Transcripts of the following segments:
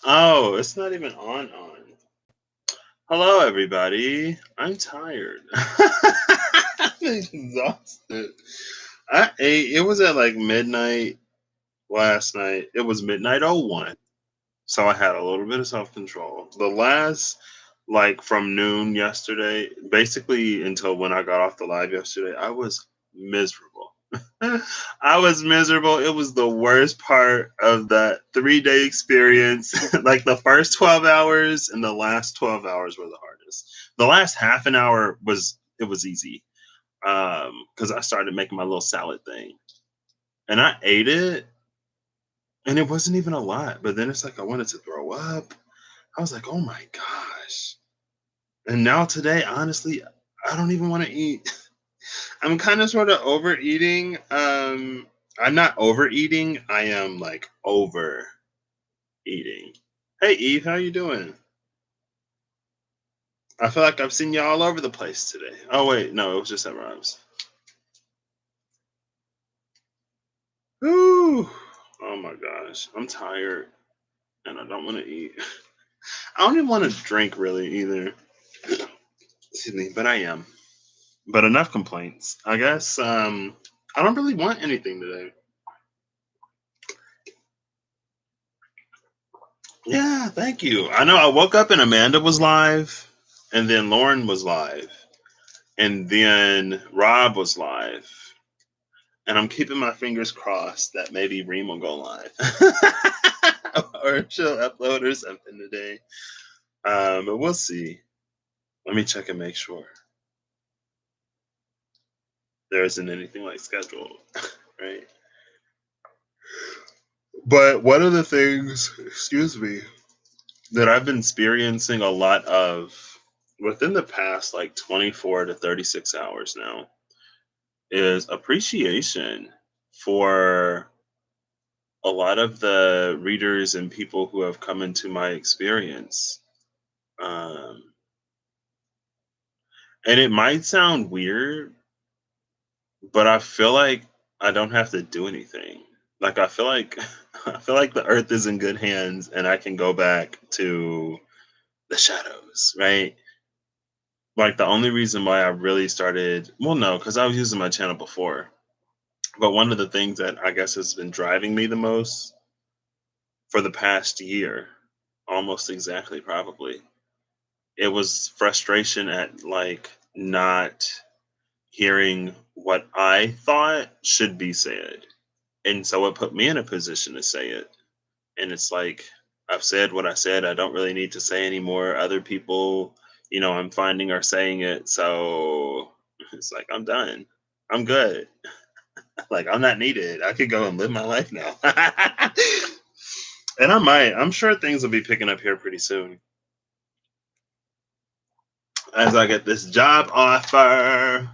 Oh, it's not even on. Hello, everybody. I'm tired. I'm exhausted. I ate. It was at like midnight last night. It was midnight 01. So I had a little bit of self control. The last, like from noon yesterday, basically until when I got off the live yesterday, I was miserable. I was miserable. It was the worst part of that 3 day experience. Like the first 12 hours and the last 12 hours were the hardest. The last half an hour was easy. Because I started making my little salad thing. And I ate it and it wasn't even a lot. But then it's like I wanted to throw up. I was like, oh my gosh. And now today, honestly, I don't even want to eat. I'm kind of sort of overeating. I'm not overeating. I am like over eating. Hey Eve, how you doing? I feel like I've seen you all over the place today. Oh wait, no, it was just at Rob's. Ooh, oh my gosh, I'm tired and I don't want to eat. I don't even want to drink really either. Excuse me, but I am. But enough complaints. I guess I don't really want anything today. Yeah, thank you. I know I woke up and Amanda was live, and then Lauren was live, and then Rob was live. And I'm keeping my fingers crossed that maybe Reem will go live. Or she'll upload or something today. But we'll see. Let me check and make sure there isn't anything like scheduled. Right. But one of the things, excuse me, that I've been experiencing a lot of within the past like 24 to 36 hours now is appreciation for a lot of the readers and people who have come into my experience. Um, and it might sound weird, but I feel like I don't have to do anything. Like I feel like I feel like the earth is in good hands and I can go back to the shadows, right? Like the only reason why I really started, well, no, because I was using my channel before. But one of the things that I guess has been driving me the most for the past year, almost exactly probably, it was frustration at like not hearing what I thought should be said. And so it put me in a position to say it. And it's like, I've said what I said. I don't really need to say anymore. Other people, I'm finding are saying it. So it's like, I'm done. I'm good. Like, I'm not needed. I could go and live my life now. And I might. I'm sure things will be picking up here pretty soon as I get this job offer.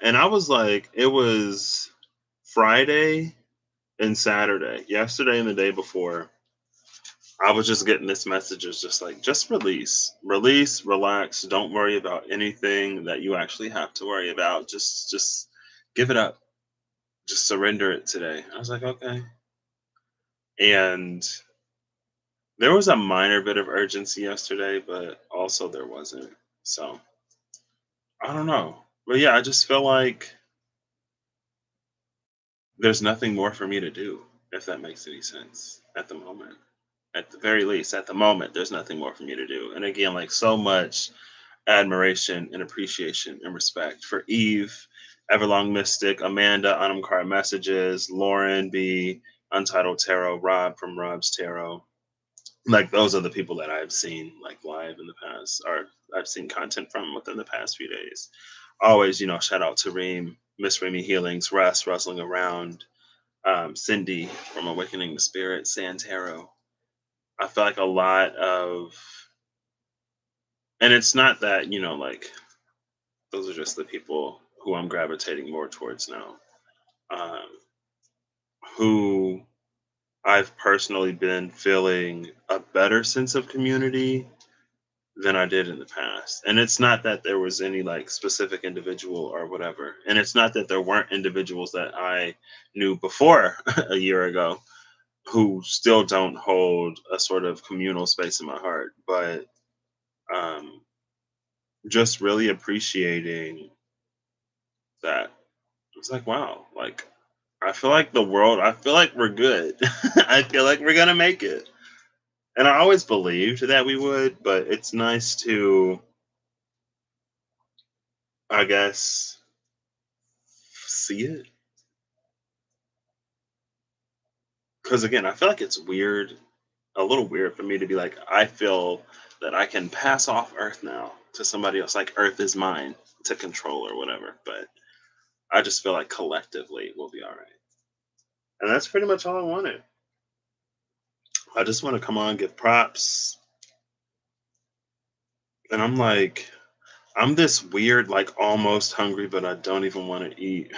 And I was like, it was Friday and Saturday, yesterday and the day before. I was just getting this message. It's just like, just release, relax. Don't worry about anything that you actually have to worry about. Just give it up. Just surrender it today. I was like, okay. And there was a minor bit of urgency yesterday, but also there wasn't. So I don't know. But yeah, I just feel like there's nothing more for me to do, if that makes any sense at the moment. At the very least, at the moment, there's nothing more for me to do. And again, like so much admiration and appreciation and respect for Eve, Everlong Mystic, Amanda, Autumn Card Messages, Lauren B, Untitled Tarot, Rob from Rob's Tarot. Like those are the people that I've seen like live in the past, or I've seen content from within the past few days. Always, shout out to Reem, Miss Remy Healings, Russ, Rustling Around, Cindy from Awakening the Spirit, Santero. I feel like a lot of, and it's not that, like those are just the people who I'm gravitating more towards now, um, who I've personally been feeling a better sense of community than I did in the past. And it's not that there was any like specific individual or whatever. And it's not that there weren't individuals that I knew before a year ago who still don't hold a sort of communal space in my heart, but um, just really appreciating that. It's like, wow, like I feel like we're good. I feel like we're gonna make it. And I always believed that we would, but it's nice to, I guess, see it. Because again, I feel like it's weird, a little weird for me to be like, I feel that I can pass off Earth now to somebody else, like Earth is mine to control or whatever. But I just feel like collectively we'll be all right. And that's pretty much all I wanted. I just want to come on, give props. And I'm like, I'm this weird, like almost hungry, but I don't even want to eat.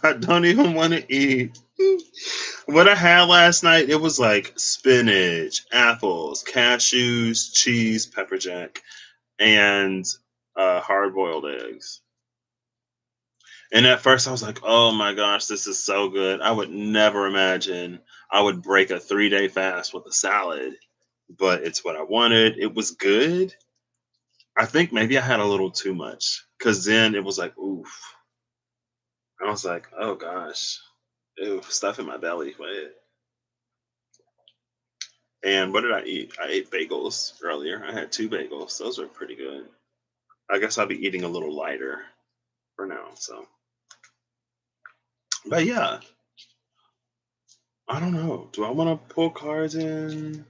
I don't even want to eat. What I had last night, it was like spinach, apples, cashews, cheese, pepper jack, and hard boiled eggs. And at first I was like, oh my gosh, this is so good. I would never imagine I would break a 3-day fast with a salad, but it's what I wanted. It was good. I think maybe I had a little too much because then it was like, oof. I was like, oh gosh, ew, stuff in my belly. Wait. And what did I eat? I ate bagels earlier. I had 2 bagels. Those were pretty good. I guess I'll be eating a little lighter for now. So, but yeah, I don't know. Do I want to pull cards in,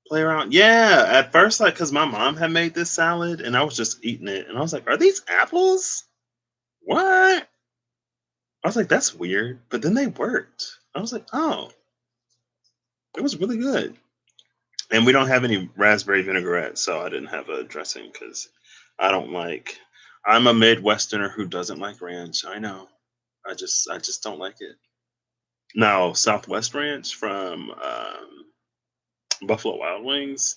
play around? Yeah, at first, like, because my mom had made this salad and I was just eating it. And I was like, are these apples? What? I was like, that's weird. But then they worked. I was like, oh, it was really good. And we don't have any raspberry vinaigrette, so I didn't have a dressing because I don't like. I'm a Midwesterner who doesn't like ranch. I know. I just don't like it. Now Southwest Ranch from Buffalo Wild Wings,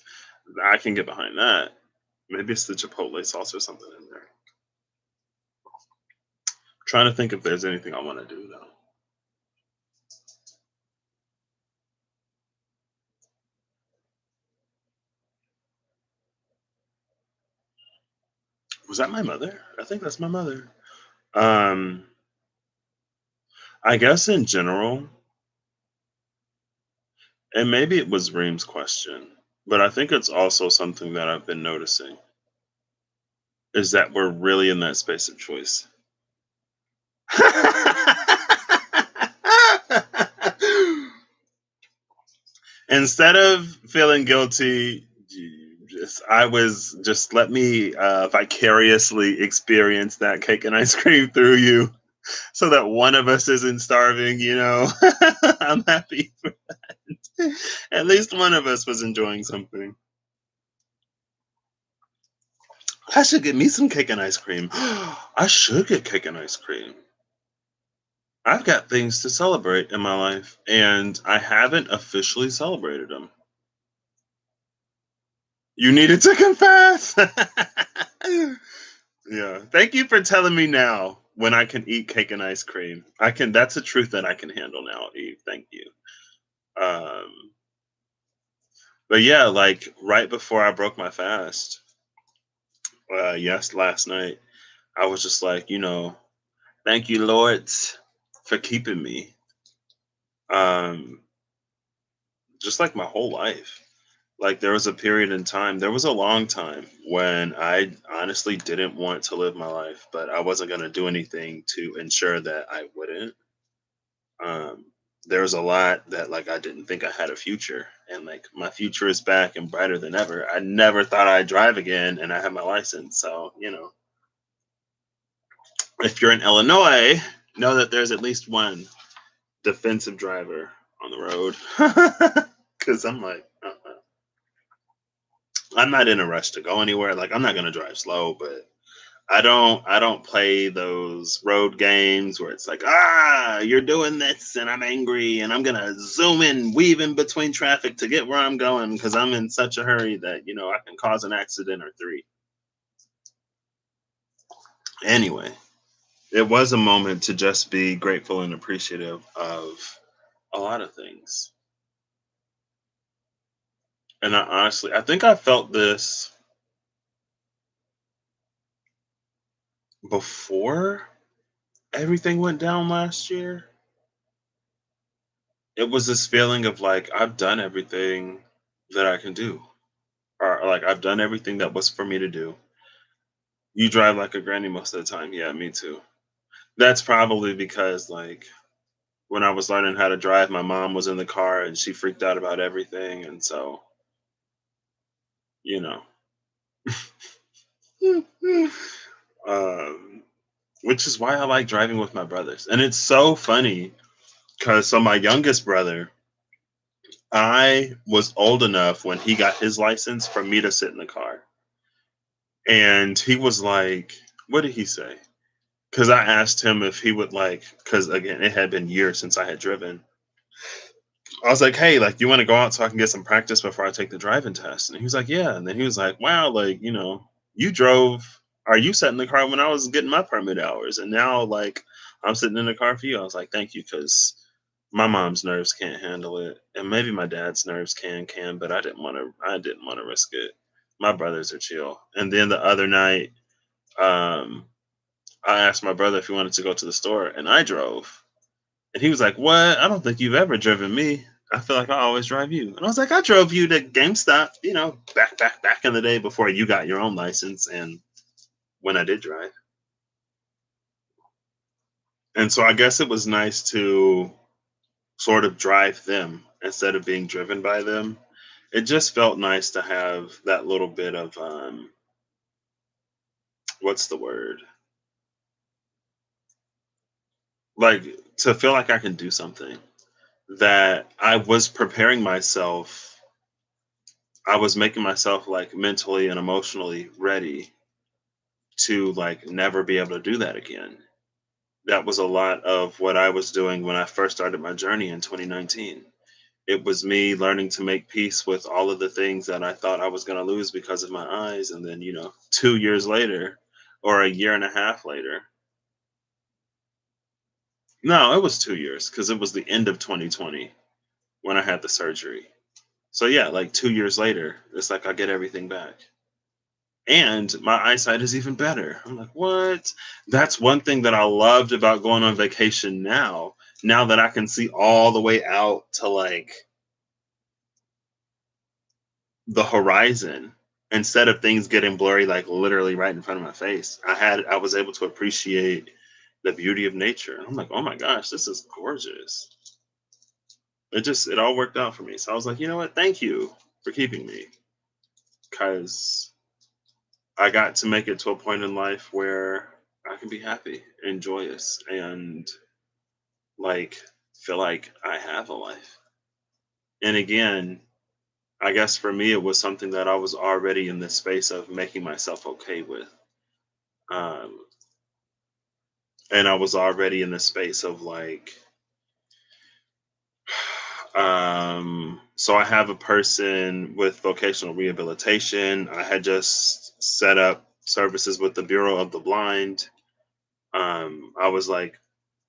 I can get behind that. Maybe it's the Chipotle sauce or something in there. Trying to think if there's anything I want to do though. Was that my mother? I think that's my mother. Um, I guess in general, and maybe it was Reem's question, but I think it's also something that I've been noticing is that we're really in that space of choice. Instead of feeling guilty, I was just let me vicariously experience that cake and ice cream through you so that one of us isn't starving. I'm happy. At least one of us was enjoying something. I should get me some cake and ice cream. I should get cake and ice cream. I've got things to celebrate in my life, and I haven't officially celebrated them. You needed to confess. Yeah. Thank you for telling me now when I can eat cake and ice cream. I can. That's a truth that I can handle now, Eve. Thank you. Um, but yeah, like right before I broke my fast, yes, last night, I was just like, thank you, Lord, for keeping me. Um, just like my whole life. Like there was a period in time, there was a long time when I honestly didn't want to live my life, but I wasn't going to do anything to ensure that I wouldn't. Um, there was a lot that like I didn't think I had a future, and like my future is back and brighter than ever. I never thought I'd drive again, and I have my license. So if you're in Illinois, know that there's at least one defensive driver on the road. Because I'm like, I'm not in a rush to go anywhere. Like I'm not gonna drive slow, but I don't play those road games where it's like, you're doing this and I'm angry and I'm gonna zoom in, weave in between traffic to get where I'm going because I'm in such a hurry that, I can cause an accident or three. Anyway, it was a moment to just be grateful and appreciative of a lot of things. And I think I felt this before everything went down last year. It was this feeling of like, I've done everything that I can do, or like, I've done everything that was for me to do. You drive like a granny most of the time. Yeah, me too. That's probably because, like, when I was learning how to drive, my mom was in the car and she freaked out about everything. And so, you know, um, which is why I like driving with my brothers. And it's so funny because, so my youngest brother, I was old enough when he got his license for me to sit in the car. And he was like, what did he say? Because I asked him if he would like, because again, it had been years since I had driven. I was like, hey, like, you want to go out so I can get some practice before I take the driving test? And he was like, yeah. And then he was like, wow, like, you drove, or you sat in the car when I was getting my permit hours. And now, like, I'm sitting in the car for you. I was like, thank you, because my mom's nerves can't handle it. And maybe my dad's nerves can, but I didn't want to risk it. My brothers are chill. And then the other night, um, I asked my brother if he wanted to go to the store, and I drove. And he was like, what? I don't think you've ever driven me. I feel like I always drive you. And I was like, I drove you to GameStop, back in the day before you got your own license and when I did drive. And so I guess it was nice to sort of drive them instead of being driven by them. It just felt nice to have that little bit of what's the word? Like, to feel like I can do something, that I was preparing myself. I was making myself like mentally and emotionally ready to like never be able to do that again. That was a lot of what I was doing when I first started my journey in 2019. It was me learning to make peace with all of the things that I thought I was going to lose because of my eyes. And then, 2 years later, or a year and a half later, no, it was 2 years because it was the end of 2020 when I had the surgery. So, yeah, like 2 years later, it's like I get everything back. And my eyesight is even better. I'm like, what? That's one thing that I loved about going on vacation now. Now that I can see all the way out to like the horizon instead of things getting blurry like literally right in front of my face. I was able to appreciate the beauty of nature. I'm like, oh my gosh, this is gorgeous. It all worked out for me. So I was like, you know what? Thank you for keeping me, cuz I got to make it to a point in life where I can be happy and joyous and like feel like I have a life. And again, I guess for me, it was something that I was already in this space of making myself okay with. Um, and I was already in the space of like, so I have a person with vocational rehabilitation. I had just set up services with the Bureau of the Blind. I was like,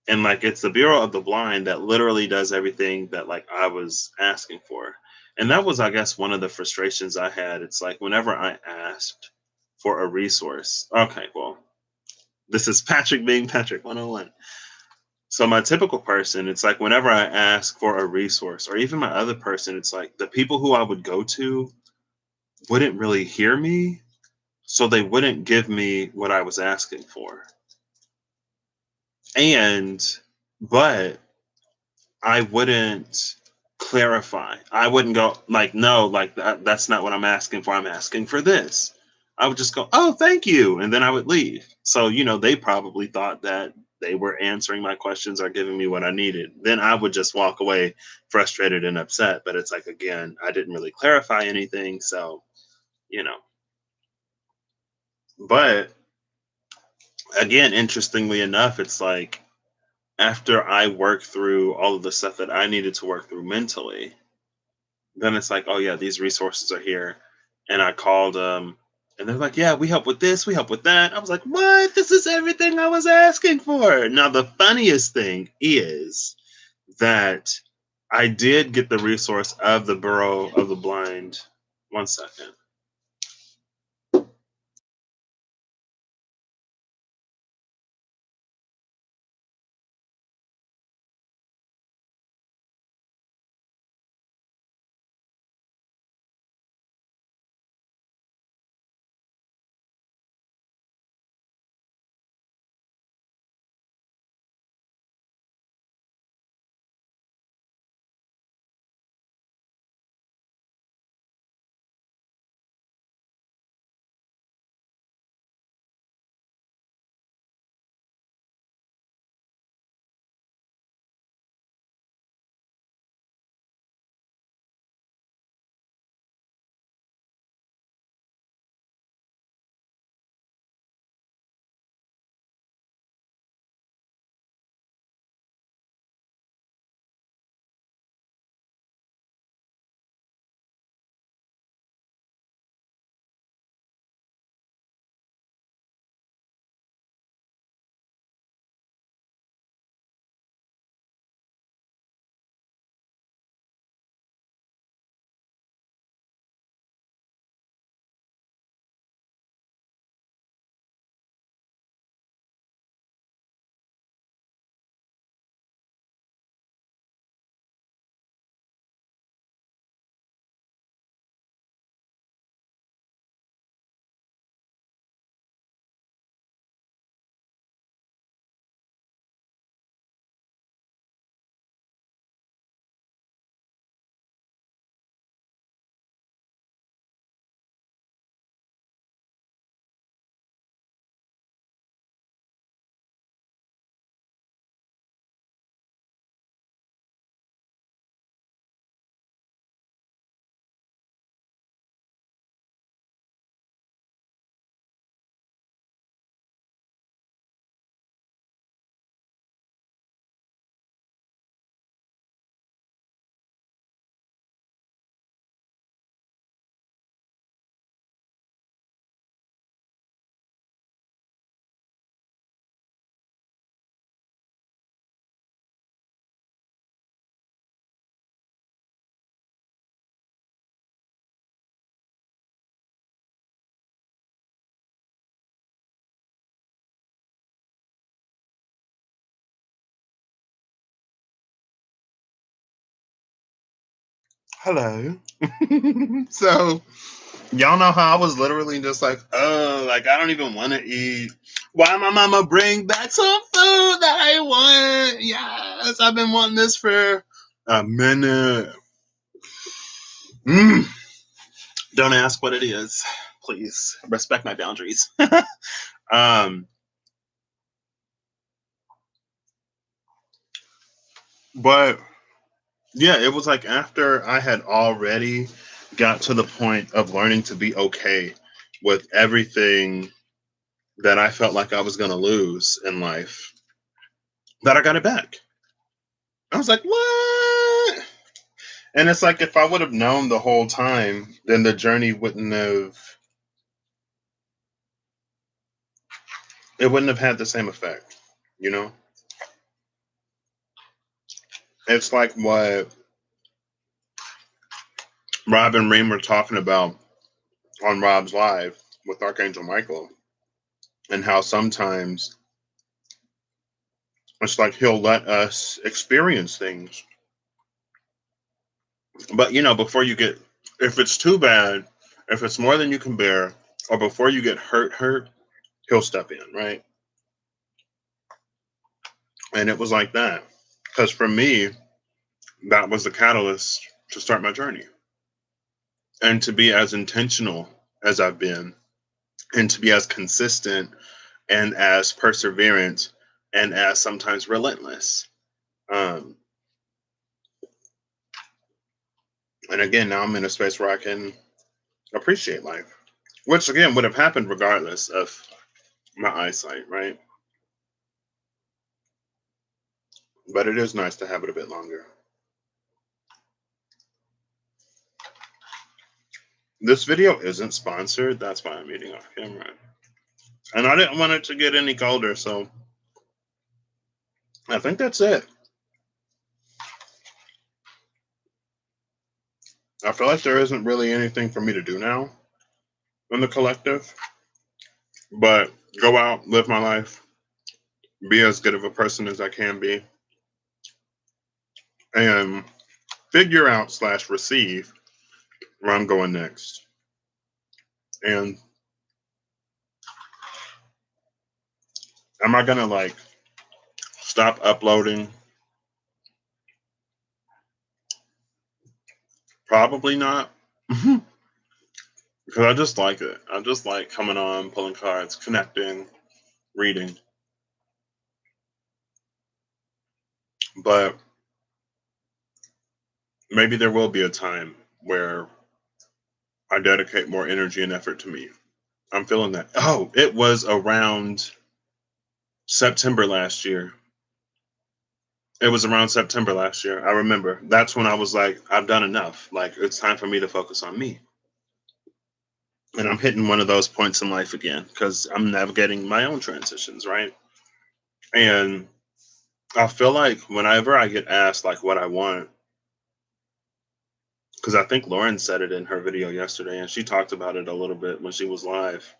and like it's the Bureau of the Blind that literally does everything that like I was asking for. And that was, I guess, one of the frustrations I had. It's like whenever I asked for a resource, okay, well, this is Patrick being Patrick 101. So my typical person, it's like whenever I ask for a resource, or even my other person, it's like the people who I would go to wouldn't really hear me, so they wouldn't give me what I was asking for. And but I wouldn't clarify. I wouldn't go like, no, like that's not what I'm asking for. I'm asking for this. I would just go, oh, thank you. And then I would leave. So, they probably thought that they were answering my questions or giving me what I needed. Then I would just walk away frustrated and upset. But it's like, again, I didn't really clarify anything. So, you know, but again, interestingly enough, it's like after I worked through all of the stuff that I needed to work through mentally, then it's like, oh yeah, these resources are here. And I called and they're like, yeah, we help with this, we help with that. I was like, what? This is everything I was asking for. Now the funniest thing is that I did get the resource of the Bureau of the Blind. One second. Hello. So, y'all know how I was literally just like, oh, like I don't even want to eat. Why my mama bring back some food that I want? Yes, I've been wanting this for a minute. Mm. Don't ask what it is, please. Respect my boundaries. um, but yeah, it was like after I had already got to the point of learning to be okay with everything that I felt like I was going to lose in life that I got it back. I was like, what? And it's like if I would have known the whole time, then the journey wouldn't have, it wouldn't have had the same effect, you know? It's like what Rob and Reem were talking about on Rob's Live with Archangel Michael, and how sometimes it's like he'll let us experience things. But, before you get, if it's too bad, if it's more than you can bear, or before you get hurt, he'll step in, right? And it was like that. Because for me, that was the catalyst to start my journey and to be as intentional as I've been and to be as consistent and as perseverant and as sometimes relentless. Um, and again, now I'm in a space where I can appreciate life, which again would have happened regardless of my eyesight, right? But it is nice to have it a bit longer. This video isn't sponsored. That's why I'm eating off camera. And I didn't want it to get any colder, so I think that's it. I feel like there isn't really anything for me to do now in the collective, but go out, live my life, be as good of a person as I can be, and figure out slash receive where I'm going next. And am I gonna like stop uploading? Probably not. Because I just like it. I just like coming on, pulling cards, connecting, reading. But maybe there will be a time where I dedicate more energy and effort to me. I'm feeling that. Oh, it was around September last year. It was around September last year. I remember. That's when I was like, I've done enough. Like, it's time for me to focus on me. And I'm hitting one of those points in life again because I'm navigating my own transitions, right? And I feel like whenever I get asked like what I want, because I think Lauren said it in her video yesterday, and she talked about it a little bit when she was live.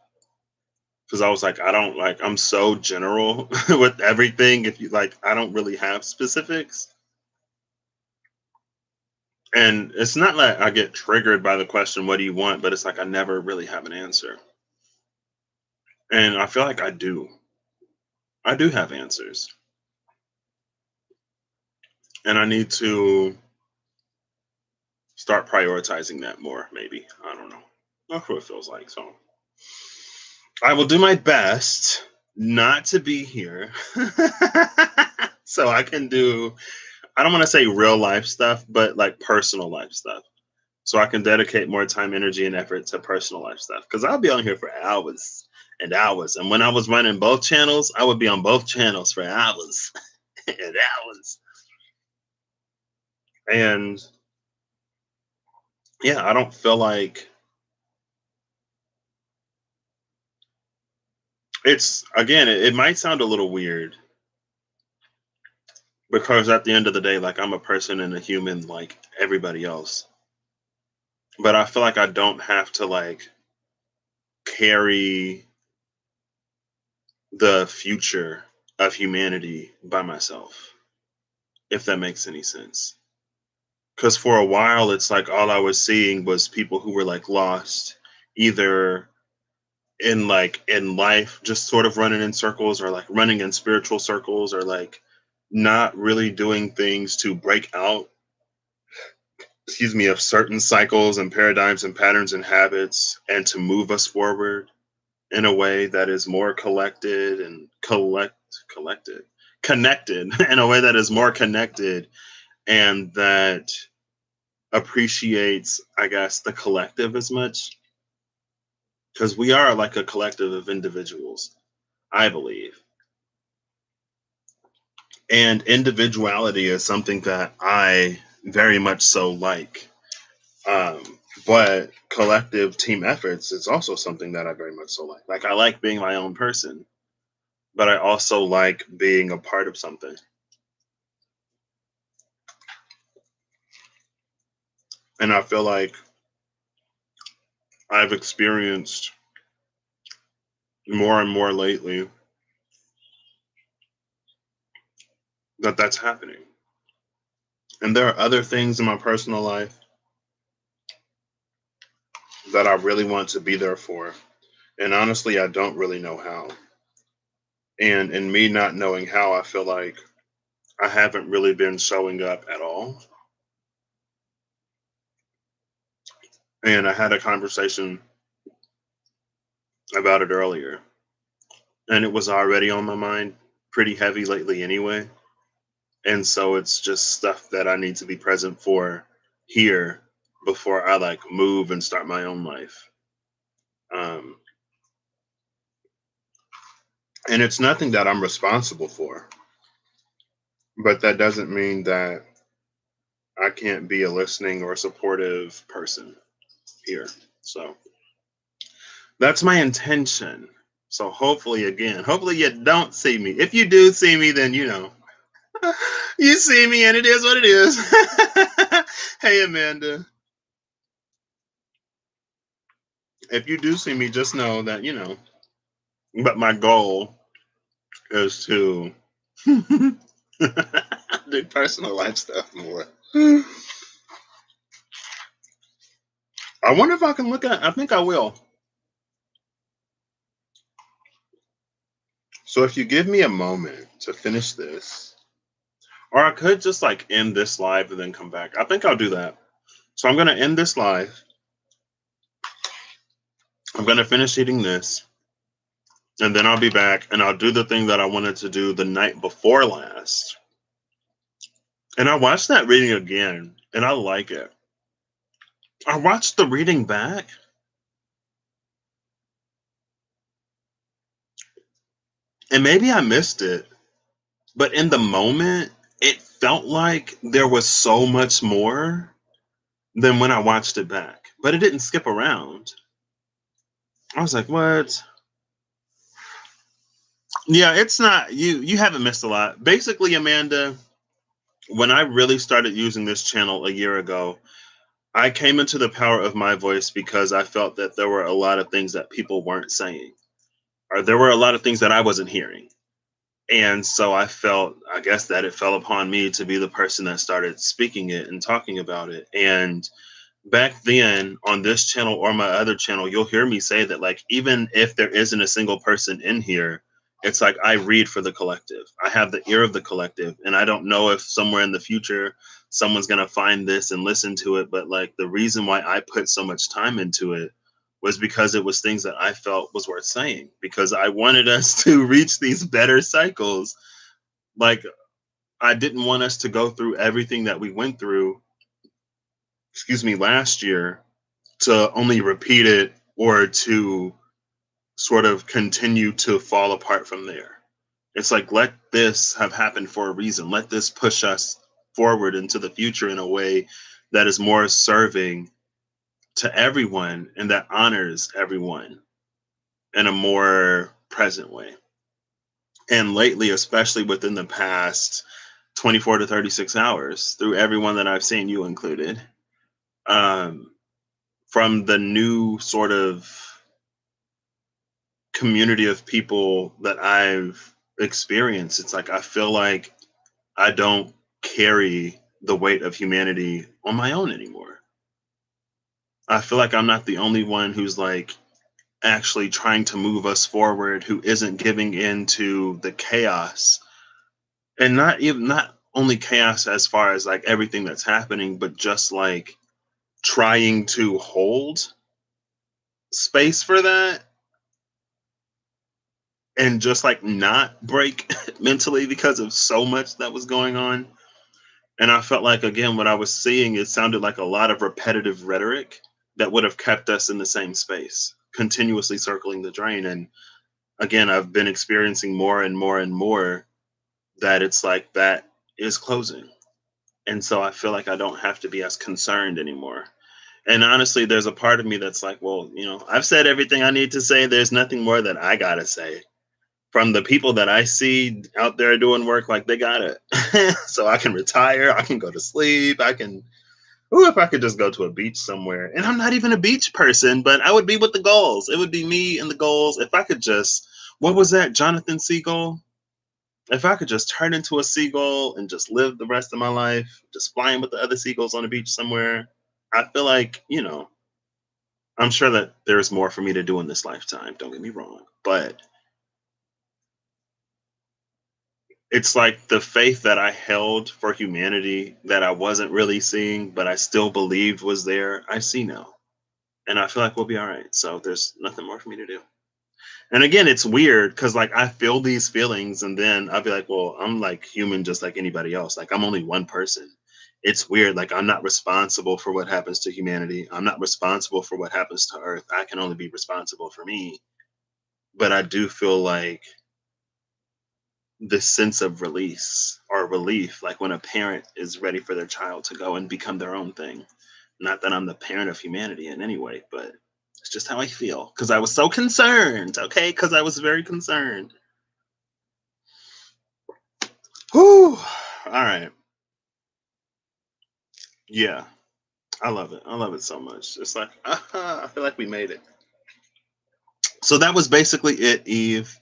Because I was like, I don't like, I'm so general with everything. If you like, I don't really have specifics. And it's not like I get triggered by the question, what do you want? But it's like I never really have an answer. And I feel like I do. I do have answers. And I need to start prioritizing that more, maybe. I don't know. That's what it feels like. So I will do my best not to be here. So I can do, I don't want to say real life stuff, but like personal life stuff. So I can dedicate more time, energy, and effort to personal life stuff. Because I'll be on here for hours and hours. And when I was running both channels, I would be on both channels for hours and hours. And yeah, I don't feel like it's, again, it might sound a little weird because at the end of the day, like I'm a person and a human like everybody else. But I feel like I don't have to like carry the future of humanity by myself, if that makes any sense. Because for a while, it's like all I was seeing was people who were like lost, either in life, just sort of running in circles, or like running in spiritual circles, or like not really doing things to break out, excuse me, of certain cycles and paradigms and patterns and habits, and to move us forward in a way that is more collected and collected connected in a way that is more connected and that appreciates, I guess, the collective as much, because we are like a collective of individuals, I believe. And individuality is something that I very much so like. But collective team efforts is also something that I very much so like. Like I like being my own person, but I also like being a part of something. And I feel like I've experienced more and more lately that that's happening. And there are other things in my personal life that I really want to be there for. And honestly, I don't really know how. And in me not knowing how, I feel like I haven't really been showing up at all. And I had a conversation about it earlier, and it was already on my mind pretty heavy lately anyway. And so it's just stuff that I need to be present for here before I like move and start my own life. Um, and it's nothing that I'm responsible for, but that doesn't mean that I can't be a listening or supportive person here. So that's my intention. So hopefully, again, hopefully you don't see me. If you do see me, then you know you see me, and it is what it is. Hey, Amanda. If you do see me, just know that, but my goal is to do personal life stuff more. I wonder if I can look at, I think I will. So if you give me a moment to finish this, or I could just like end this live and then come back. I think I'll do that. So I'm going to end this live. I'm going to finish eating this, and then I'll be back and I'll do the thing that I wanted to do the night before last. And I watched that reading again and I like it. I watched the reading back, and maybe I missed it, but in the moment, it felt like there was so much more than when I watched it back. But it didn't skip around. I was like, what? Yeah, it's not you haven't missed a lot. Basically, Amanda, when I really started using this channel a year ago, I came into the power of my voice because I felt that there were a lot of things that people weren't saying, or there were a lot of things that I wasn't hearing. And so I felt, I guess, that it fell upon me to be the person that started speaking it and talking about it. And back then on this channel or my other channel, you'll hear me say that, like, even if there isn't a single person in here, it's like I read for the collective. I have the ear of the collective. And I don't know if somewhere in the future someone's going to find this and listen to it. But like the reason why I put so much time into it was because it was things that I felt was worth saying, because I wanted us to reach these better cycles. Like, I didn't want us to go through everything that we went through, excuse me, last year, to only repeat it or to sort of continue to fall apart from there. It's like, let this have happened for a reason. Let this push us forward into the future in a way that is more serving to everyone and that honors everyone in a more present way. And lately, especially within the past 24 to 36 hours, through everyone that I've seen, you included, um, from the new sort of community of people that I've experienced, it's like I feel like I don't carry the weight of humanity on my own anymore. I feel like I'm not the only one who's like actually trying to move us forward, who isn't giving in to the chaos, and not only chaos as far as like everything that's happening, but just like trying to hold space for that and just like not break mentally because of so much that was going on. And I felt like, again, what I was seeing, it sounded like a lot of repetitive rhetoric that would have kept us in the same space, continuously circling the drain. And again, I've been experiencing more and more and more that it's like that is closing. And so I feel like I don't have to be as concerned anymore. And honestly, there's a part of me that's like, well, I've said everything I need to say. There's nothing more that I got to say. From the people that I see out there doing work, like they got it. So I can retire, I can go to sleep, I can. Ooh, if I could just go to a beach somewhere. And I'm not even a beach person, but I would be with the goals. It would be me and the goals. If I could just, what was that, Jonathan Seagull? If I could just turn into a seagull and just live the rest of my life, just flying with the other seagulls on a beach somewhere, I feel like, I'm sure that there's more for me to do in this lifetime. Don't get me wrong. But it's like the faith that I held for humanity that I wasn't really seeing, but I still believed was there. I see now. And I feel like we'll be all right. So there's nothing more for me to do. And again, it's weird because like I feel these feelings and then I'll be like, well, I'm like human just like anybody else. Like I'm only one person. It's weird. Like I'm not responsible for what happens to humanity. I'm not responsible for what happens to Earth. I can only be responsible for me. But I do feel like this sense of release or relief, like when a parent is ready for their child to go and become their own thing. Not that I'm the parent of humanity in any way, but it's just how I feel because I was so concerned. Okay, because I was very concerned. Whew. All right. Yeah, I love it. I love it so much. It's like I feel like we made it. So that was basically it, Eve.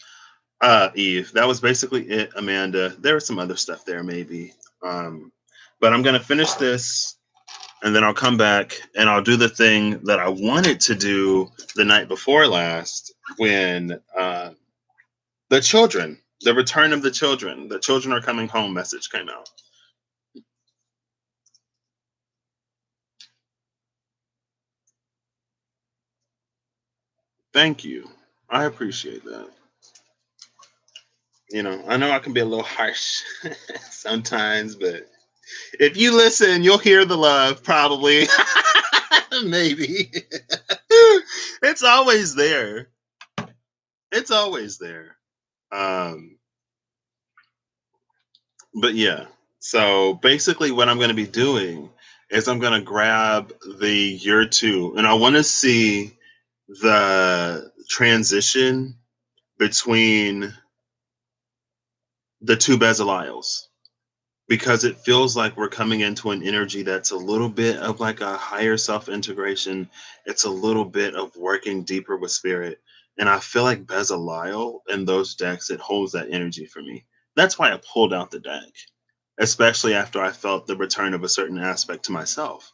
Eve. That was basically it, Amanda. There was some other stuff there, maybe. Um, but I'm gonna finish this, and then I'll come back and I'll do the thing that I wanted to do the night before last when the return of the children are coming home message came out. Thank you. I appreciate that. I know I can be a little harsh sometimes, but if you listen, you'll hear the love, probably. Maybe. It's always there. It's always there. Um, but yeah. So basically, what I'm going to be doing is I'm going to grab the year two, and I want to see the transition between the two Bezaliels, because it feels like we're coming into an energy that's a little bit of like a higher self integration. It's a little bit of working deeper with spirit. And I feel like Bezaliel in those decks, it holds that energy for me. That's why I pulled out the deck, especially after I felt the return of a certain aspect to myself.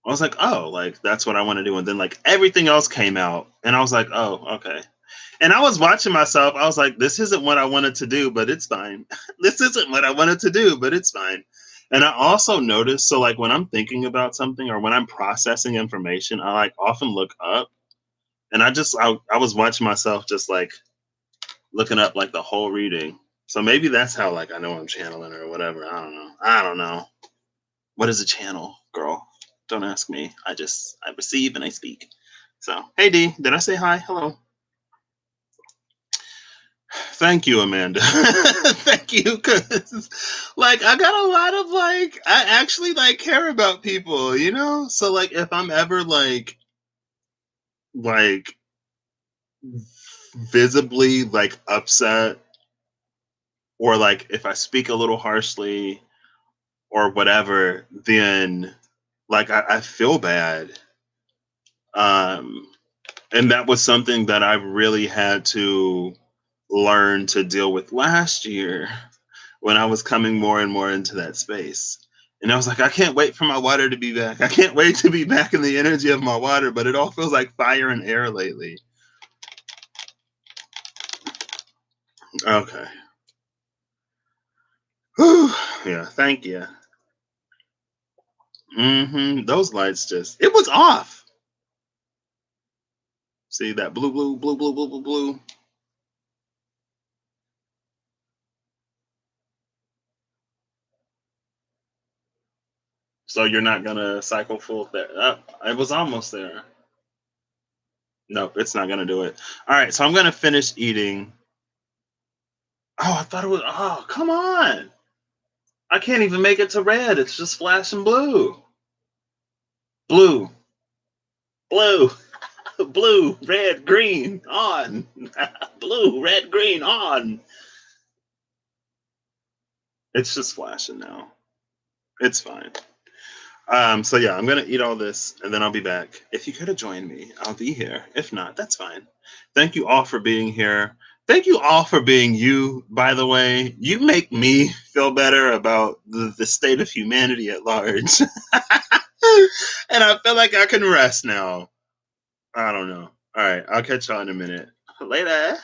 I was like, oh, like that's what I want to do. And then like everything else came out, and I was like, oh, okay. And I was watching myself. I was like, this isn't what I wanted to do, but it's fine. This isn't what I wanted to do, but it's fine. And I also noticed, so like when I'm thinking about something or when I'm processing information, I like often look up, and I was watching myself just like looking up like the whole reading. So maybe that's how like I know I'm channeling or whatever. I don't know. I don't know. What is a channel, girl? Don't ask me. I receive and I speak. So hey D, did I say hi? Hello. Thank you, Amanda. Thank you, because like I got a lot of like I actually like care about people. So like if I'm ever like visibly like upset, or like if I speak a little harshly or whatever, then like I feel bad. Um and that was something that I really had to learn to deal with last year when I was coming more and more into that space. And I was like, I can't wait for my water to be back. I can't wait to be back in the energy of my water, but it all feels like fire and air lately. Okay. Whew. Yeah, thank you. Those lights it was off. See that blue, blue, blue, blue, blue, blue, blue. So you're not gonna cycle full there. It was almost there. Nope, it's not gonna do it. All right, so I'm gonna finish eating. Oh, I thought it was. Oh, come on! I can't even make it to red. It's just flashing blue. Blue, blue, blue, red, green, on. Blue, red, green, on. It's just flashing now. It's fine. So yeah, I'm gonna eat all this and then I'll be back. If you could have joined me, I'll be here. If not, that's fine. Thank you all for being here. Thank you all for being you, by the way. You make me feel better about the state of humanity at large. And I feel like I can rest now. I don't know. All right, I'll catch y'all in a minute. Later.